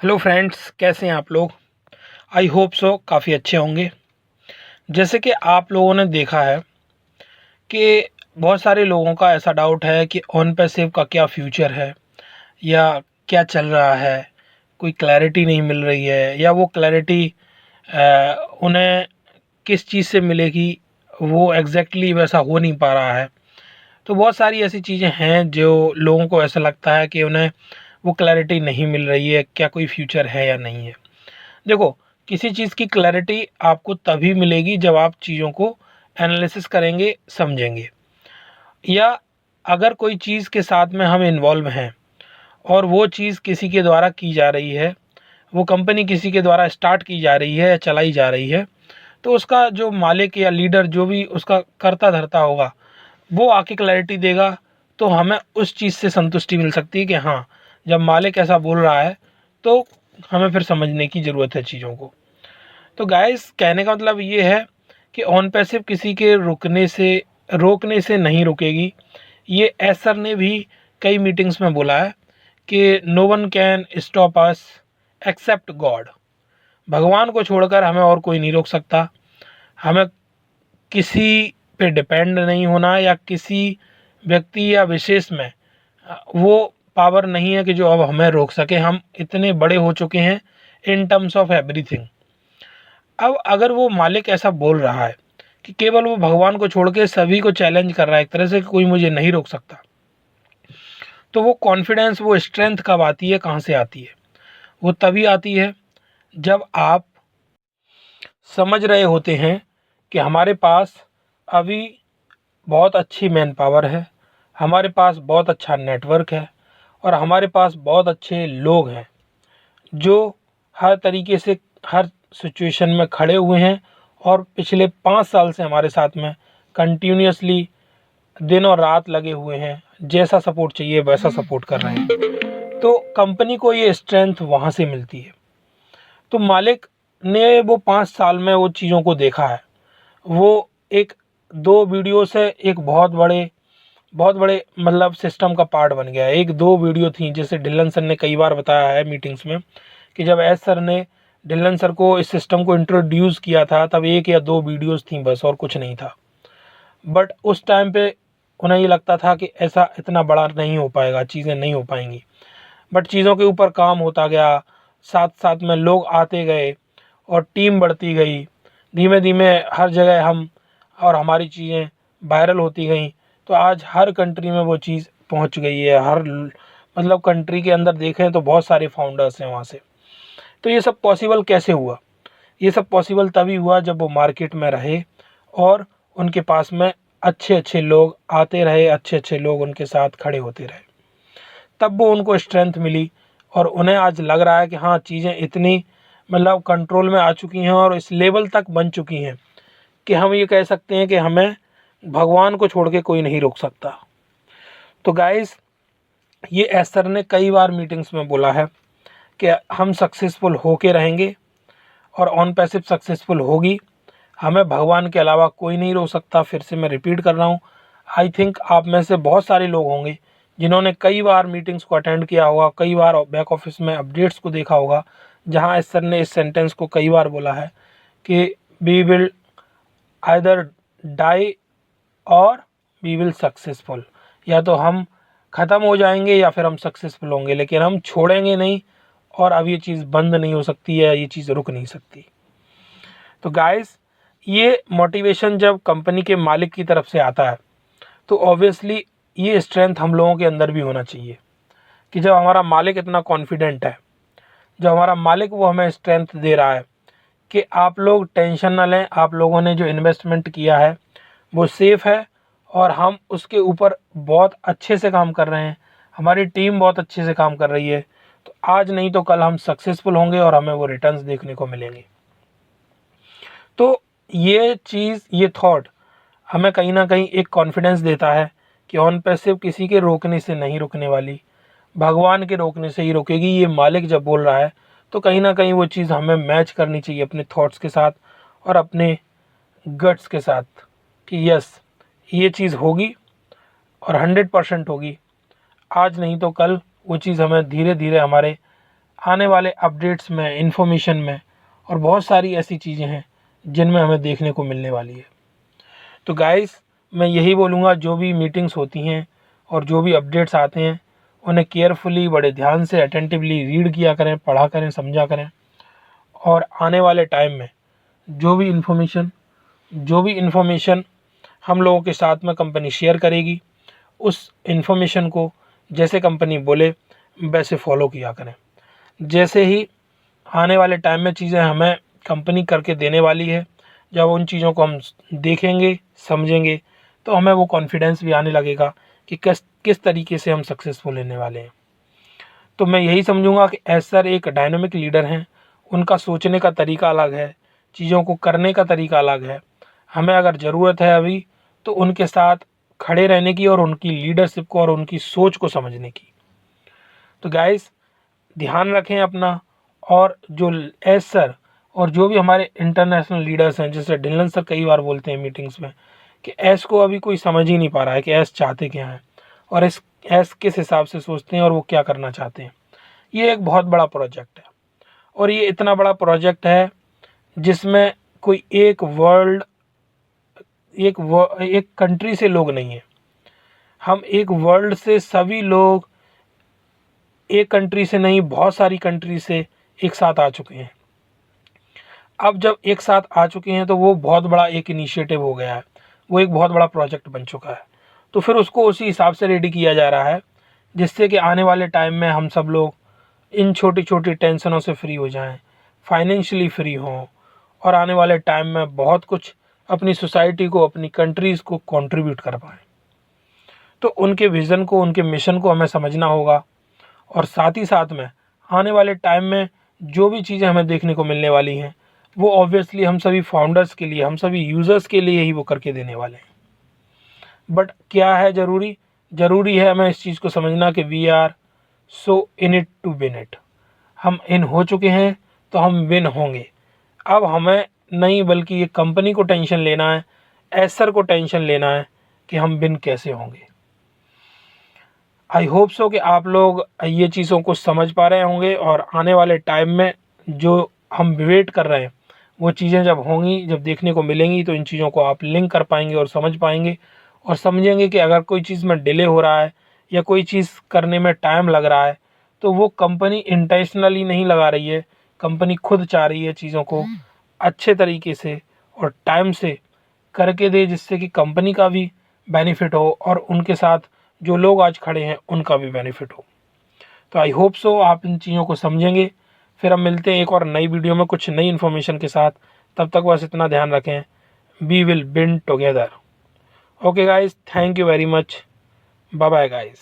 Hello friends, कैसे हैं आप लोग। आई होप सो काफ़ी अच्छे होंगे। जैसे कि आप लोगों ने देखा है कि बहुत सारे लोगों का ऐसा डाउट है कि ऑन पैसिव का क्या फ्यूचर है या क्या चल रहा है। कोई क्लैरिटी नहीं मिल रही है या वो क्लैरिटी उन्हें किस चीज़ से मिलेगी, वो एग्जैक्टली वैसा हो नहीं पा रहा है। तो बहुत सारी ऐसी चीज़ें हैं जो लोगों को ऐसा लगता है कि उन्हें वो क्लैरिटी नहीं मिल रही है, क्या कोई फ्यूचर है या नहीं है। देखो, किसी चीज़ की क्लैरिटी आपको तभी मिलेगी जब आप चीज़ों को एनालिसिस करेंगे, समझेंगे। या अगर कोई चीज़ के साथ में हम इन्वॉल्व हैं और वो चीज़ किसी के द्वारा की जा रही है, वो कंपनी किसी के द्वारा स्टार्ट की जा रही है या चलाई जा रही है, तो उसका जो मालिक या लीडर जो भी उसका कर्ता धर्ता होगा, वो आके क्लैरिटी देगा। तो हमें उस चीज़ से संतुष्टि मिल सकती है कि हाँ, जब मालिक ऐसा बोल रहा है तो हमें फिर समझने की ज़रूरत है चीज़ों को। तो गाइस, कहने का मतलब ये है कि ऑन पैसिव किसी के रोकने से नहीं रुकेगी। ये एस सर ने भी कई मीटिंग्स में बोला है कि no one can stop us except God. भगवान को छोड़कर हमें और कोई नहीं रोक सकता। हमें किसी पे डिपेंड नहीं होना या किसी व्यक्ति या विशेष में वो पावर नहीं है कि जो अब हमें रोक सके। हम इतने बड़े हो चुके हैं इन टर्म्स ऑफ एवरीथिंग। अब अगर वो मालिक ऐसा बोल रहा है कि केवल वो भगवान को छोड़ के सभी को चैलेंज कर रहा है एक तरह से कि कोई मुझे नहीं रोक सकता, तो वो कॉन्फिडेंस, वो स्ट्रेंथ कब आती है, कहाँ से आती है? वो तभी आती है जब आप समझ रहे होते हैं कि हमारे पास अभी बहुत अच्छी मैन पावर है, हमारे पास बहुत अच्छा नेटवर्क है और हमारे पास बहुत अच्छे लोग हैं जो हर तरीके से हर सिचुएशन में खड़े हुए हैं और पिछले 5 साल से हमारे साथ में कंटिन्यूसली दिन और रात लगे हुए हैं। जैसा सपोर्ट चाहिए वैसा सपोर्ट कर रहे हैं। तो कंपनी को ये स्ट्रेंथ वहाँ से मिलती है। तो मालिक ने वो 5 साल में वो चीज़ों को देखा है। वो एक दो वीडियो से एक बहुत बड़े मतलब सिस्टम का पार्ट बन गया है। एक दो वीडियो थी, जैसे ढिल्लन सर ने कई बार बताया है मीटिंग्स में कि जब एस सर ने ढिल्लन सर को इस सिस्टम को इंट्रोड्यूस किया था तब एक या दो वीडियोस थी बस, और कुछ नहीं था। बट उस टाइम पे उन्हें ये लगता था कि ऐसा इतना बड़ा नहीं हो पाएगा, चीज़ें नहीं हो पाएंगी। बट चीज़ों के ऊपर काम होता गया, साथ साथ में लोग आते गए और टीम बढ़ती गई। धीमे धीमे हर जगह हम और हमारी चीज़ें वायरल होती गई। तो आज हर कंट्री में वो चीज़ पहुंच गई है। हर मतलब कंट्री के अंदर देखें तो बहुत सारे फाउंडर्स हैं वहाँ से। तो ये सब पॉसिबल कैसे हुआ? ये सब पॉसिबल तभी हुआ जब वो मार्केट में रहे और उनके पास में अच्छे अच्छे लोग आते रहे, अच्छे अच्छे लोग उनके साथ खड़े होते रहे। तब वो उनको स्ट्रेंथ मिली और उन्हें आज लग रहा है कि हाँ, चीज़ें इतनी मतलब कंट्रोल में आ चुकी हैं और इस लेवल तक बन चुकी हैं कि हम ये कह सकते हैं कि हमें भगवान को छोड़ के कोई नहीं रोक सकता। तो गाइस, ये एस सर ने कई बार मीटिंग्स में बोला है कि हम सक्सेसफुल होके रहेंगे और ऑन पैसिव सक्सेसफुल होगी। हमें भगवान के अलावा कोई नहीं रोक सकता। फिर से मैं रिपीट कर रहा हूँ। आई थिंक आप में से बहुत सारे लोग होंगे जिन्होंने कई बार मीटिंग्स को अटेंड किया होगा, कई बार बैक ऑफिस में अपडेट्स को देखा होगा, जहाँ एस सर ने इस सेंटेंस को कई बार बोला है कि वी विल आइदर डाई और वी विल सक्सेसफुल। या तो हम ख़त्म हो जाएंगे या फिर हम सक्सेसफुल होंगे, लेकिन हम छोड़ेंगे नहीं। और अब ये चीज़ बंद नहीं हो सकती है, ये चीज़ रुक नहीं सकती। तो गाइस, ये मोटिवेशन जब कंपनी के मालिक की तरफ से आता है तो ऑब्वियसली ये स्ट्रेंथ हम लोगों के अंदर भी होना चाहिए कि जब हमारा मालिक इतना कॉन्फिडेंट है, जब हमारा मालिक वो हमें स्ट्रेंथ दे रहा है कि आप लोग टेंशन ना लें, आप लोगों ने जो इन्वेस्टमेंट किया है वो सेफ़ है और हम उसके ऊपर बहुत अच्छे से काम कर रहे हैं, हमारी टीम बहुत अच्छे से काम कर रही है, तो आज नहीं तो कल हम सक्सेसफुल होंगे और हमें वो रिटर्न्स देखने को मिलेंगे। तो ये चीज़, ये थॉट हमें कहीं ना कहीं एक कॉन्फिडेंस देता है कि ऑन पैसिव किसी के रोकने से नहीं रुकने वाली, भगवान के रोकने से ही रुकेगी। ये मालिक जब बोल रहा है तो कहीं ना कहीं वो चीज़ हमें मैच करनी चाहिए अपने थॉट्स के साथ और अपने गट्स के साथ कि यस, ये चीज़ होगी और 100% होगी। आज नहीं तो कल वो चीज़ हमें धीरे धीरे हमारे आने वाले अपडेट्स में, इन्फॉर्मेशन में, और बहुत सारी ऐसी चीज़ें हैं जिनमें हमें देखने को मिलने वाली है। तो गाइस, मैं यही बोलूँगा, जो भी मीटिंग्स होती हैं और जो भी अपडेट्स आते हैं उन्हें केयरफुली, बड़े ध्यान से, अटेंटिवली रीड किया करें, पढ़ा करें, समझा करें। और आने वाले टाइम में जो भी इन्फॉर्मेशन हम लोगों के साथ में कंपनी शेयर करेगी, उस इन्फॉर्मेशन को जैसे कंपनी बोले वैसे फॉलो किया करें। जैसे ही आने वाले टाइम में चीज़ें हमें कंपनी करके देने वाली है, जब उन चीज़ों को हम देखेंगे, समझेंगे, तो हमें वो कॉन्फिडेंस भी आने लगेगा कि किस तरीके से हम सक्सेसफुल होने वाले हैं। तो मैं यही समझूंगा कि एस सर एक डायनामिक लीडर हैं। उनका सोचने का तरीका अलग है, चीज़ों को करने का तरीका अलग है। हमें अगर ज़रूरत है अभी, तो उनके साथ खड़े रहने की और उनकी लीडरशिप को और उनकी सोच को समझने की। तो गाइस, ध्यान रखें अपना। और जो एस सर और जो भी हमारे इंटरनेशनल लीडर्स हैं, जैसे ढिल्लन सर कई बार बोलते हैं मीटिंग्स में कि एस को अभी कोई समझ ही नहीं पा रहा है कि एस चाहते क्या हैं और एस किस हिसाब से सोचते हैं और वो क्या करना चाहते हैं। ये एक बहुत बड़ा प्रोजेक्ट है, और ये इतना बड़ा प्रोजेक्ट है जिसमें कोई एक कंट्री से लोग नहीं है। हम एक वर्ल्ड से सभी लोग, एक कंट्री से नहीं, बहुत सारी कंट्री से एक साथ आ चुके हैं। अब जब एक साथ आ चुके हैं तो वो बहुत बड़ा एक इनिशिएटिव हो गया है, वो एक बहुत बड़ा प्रोजेक्ट बन चुका है। तो फिर उसको उसी हिसाब से रेडी किया जा रहा है, जिससे कि आने वाले टाइम में हम सब लोग इन छोटी छोटी टेंशनों से फ्री हो जाएं, फाइनेंशियली फ्री हों, और आने वाले टाइम में बहुत कुछ अपनी सोसाइटी को, अपनी कंट्रीज़ को कंट्रीब्यूट कर पाएँ। तो उनके विज़न को, उनके मिशन को हमें समझना होगा। और साथ ही साथ में आने वाले टाइम में जो भी चीज़ें हमें देखने को मिलने वाली हैं, वो ऑब्वियसली हम सभी फाउंडर्स के लिए, हम सभी यूज़र्स के लिए ही वो करके देने वाले हैं। बट क्या है ज़रूरी है हमें इस चीज़ को समझना कि we are so in it to win it. हम इन हो चुके हैं तो हम विन होंगे। अब हमें नहीं, बल्कि ये कंपनी को टेंशन लेना है, एसर को टेंशन लेना है कि हम विन कैसे होंगे। आई होप सो कि आप लोग ये चीज़ों को समझ पा रहे होंगे, और आने वाले टाइम में जो हम वेट कर रहे हैं वो चीज़ें जब होंगी, जब देखने को मिलेंगी, तो इन चीज़ों को आप लिंक कर पाएंगे और समझ पाएंगे, और समझेंगे कि अगर कोई चीज़ में डिले हो रहा है या कोई चीज़ करने में टाइम लग रहा है, तो वो कंपनी इंटेंशनली नहीं लगा रही है, कंपनी खुद चाह रही है चीज़ों को अच्छे तरीके से और टाइम से करके दे, जिससे कि कंपनी का भी बेनिफिट हो और उनके साथ जो लोग आज खड़े हैं उनका भी बेनिफिट हो। तो आई होप सो आप इन चीज़ों को समझेंगे। फिर हम मिलते हैं एक और नई वीडियो में कुछ नई इन्फॉर्मेशन के साथ। तब तक बस इतना ध्यान रखें, we will win together. Okay guys, thank you very much, bye bye guys.